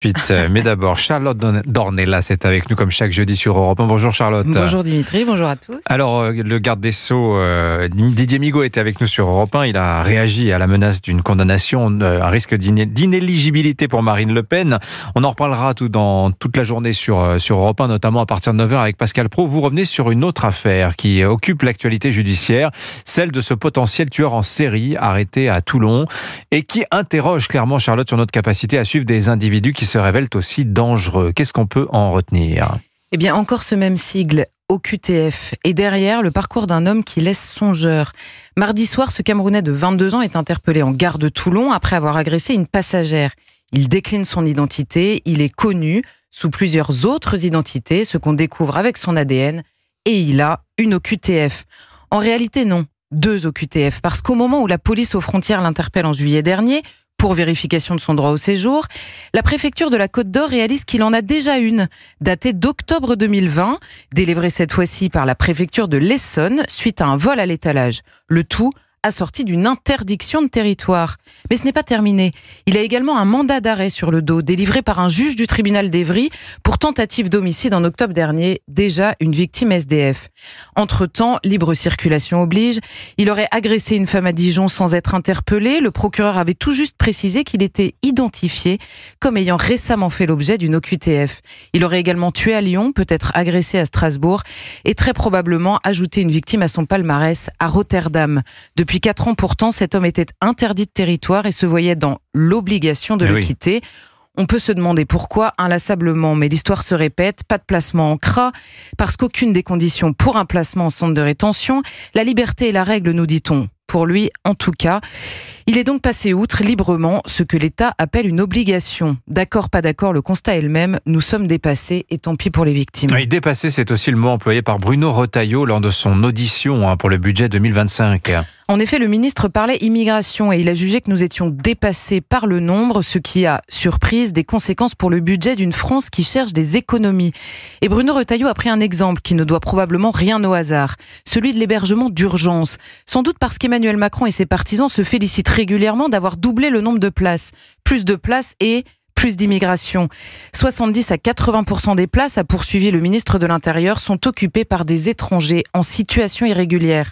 Mais d'abord, Charlotte Dornelas est avec nous comme chaque jeudi sur Europe 1. Bonjour Charlotte. Bonjour Dimitri, bonjour à tous. Alors, le garde des Sceaux, Didier Migaud, était avec nous sur Europe 1. Il a réagi à la menace d'une condamnation, un risque d'inéligibilité pour Marine Le Pen. On en reparlera dans toute la journée sur Europe 1, notamment à partir de 9h avec Pascal Praud. Vous revenez sur une autre affaire qui occupe l'actualité judiciaire, celle de ce potentiel tueur en série arrêté à Toulon et qui interroge clairement, Charlotte, sur notre capacité à suivre des individus qui se révèlent aussi dangereux. Qu'est-ce qu'on peut en retenir ? Eh bien, encore ce même sigle, OQTF, et derrière le parcours d'un homme qui laisse songeur. Mardi soir, ce Camerounais de 22 ans est interpellé en gare de Toulon après avoir agressé une passagère. Il décline son identité, il est connu sous plusieurs autres identités, ce qu'on découvre avec son ADN, et il a une OQTF. En réalité, non, 2 OQTF, parce qu'au moment où la police aux frontières l'interpelle en juillet dernier, pour vérification de son droit au séjour, la préfecture de la Côte d'Or réalise qu'il en a déjà une, datée d'octobre 2020, délivrée cette fois-ci par la préfecture de l'Essonne suite à un vol à l'étalage. Le tout assorti d'une interdiction de territoire. Mais ce n'est pas terminé. Il a également un mandat d'arrêt sur le dos, délivré par un juge du tribunal d'Évry pour tentative d'homicide en octobre dernier, déjà une victime SDF. Entre-temps, libre circulation oblige, il aurait agressé une femme à Dijon sans être interpellé. Le procureur avait tout juste précisé qu'il était identifié comme ayant récemment fait l'objet d'une OQTF. Il aurait également tué à Lyon, peut-être agressé à Strasbourg et très probablement ajouté une victime à son palmarès à Rotterdam. Depuis 4 ans pourtant, cet homme était interdit de territoire et se voyait dans l'obligation de le quitter. On peut se demander pourquoi, inlassablement, mais l'histoire se répète, pas de placement en CRA, parce qu'aucune des conditions pour un placement en centre de rétention, la liberté est la règle, nous dit-on. Pour lui, en tout cas. Il est donc passé outre librement ce que l'État appelle une obligation. D'accord, pas d'accord, le constat est le même. Nous sommes dépassés et tant pis pour les victimes. Oui, dépassé, c'est aussi le mot employé par Bruno Retailleau lors de son audition pour le budget 2025. En effet, le ministre parlait immigration et il a jugé que nous étions dépassés par le nombre, ce qui a, surprise, des conséquences pour le budget d'une France qui cherche des économies. Et Bruno Retailleau a pris un exemple qui ne doit probablement rien au hasard, celui de l'hébergement d'urgence. Sans doute parce qu'Emmanuel Macron et ses partisans se félicitent régulièrement d'avoir doublé le nombre de places. Plus de places et plus d'immigration. 70 à 80% des places, a poursuivi le ministre de l'Intérieur, sont occupées par des étrangers en situation irrégulière.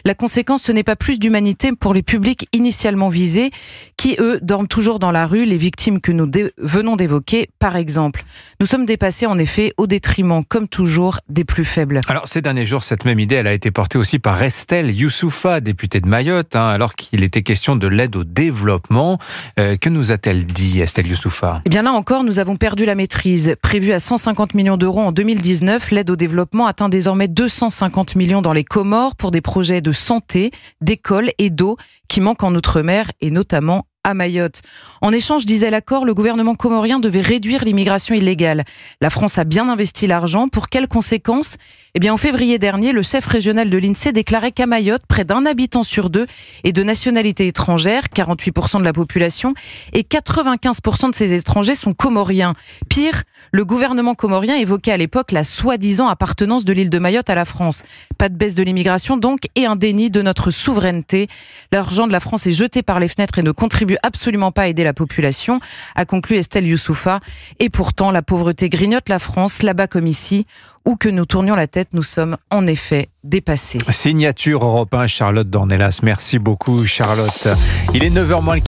La conséquence, ce n'est pas plus d'humanité pour les publics initialement visés, qui, eux, dorment toujours dans la rue, les victimes que nous venons d'évoquer, par exemple. Nous sommes dépassés, en effet, au détriment, comme toujours, des plus faibles. Alors, ces derniers jours, cette même idée, elle a été portée aussi par Estelle Youssoufa, députée de Mayotte, alors qu'il était question de l'aide au développement. Que nous a-t-elle dit, Estelle Youssoufa ? Eh bien là encore, nous avons perdu la maîtrise. Prévue à 150 millions d'euros en 2019, l'aide au développement atteint désormais 250 millions dans les Comores pour des projets de santé, d'école et d'eau qui manquent en Outre-mer et notamment à Mayotte. En échange, disait l'accord, le gouvernement comorien devait réduire l'immigration illégale. La France a bien investi l'argent. Pour quelles conséquences ? Eh bien, en février dernier, le chef régional de l'INSEE déclarait qu'à Mayotte, près d'1 habitant sur 2 est de nationalité étrangère, 48% de la population, et 95% de ces étrangers sont comoriens. Pire, le gouvernement comorien évoquait à l'époque la soi-disant appartenance de l'île de Mayotte à la France. Pas de baisse de l'immigration donc, et un déni de notre souveraineté. L'argent de la France est jeté par les fenêtres et ne contribue absolument pas à aider la population, a conclu Estelle Youssoufa. Et pourtant, la pauvreté grignote la France, là-bas comme ici. Où que nous tournions la tête, nous sommes en effet dépassés. Signature Europe 1, Charlotte Dornelas. Merci beaucoup, Charlotte. Il est 9h moins le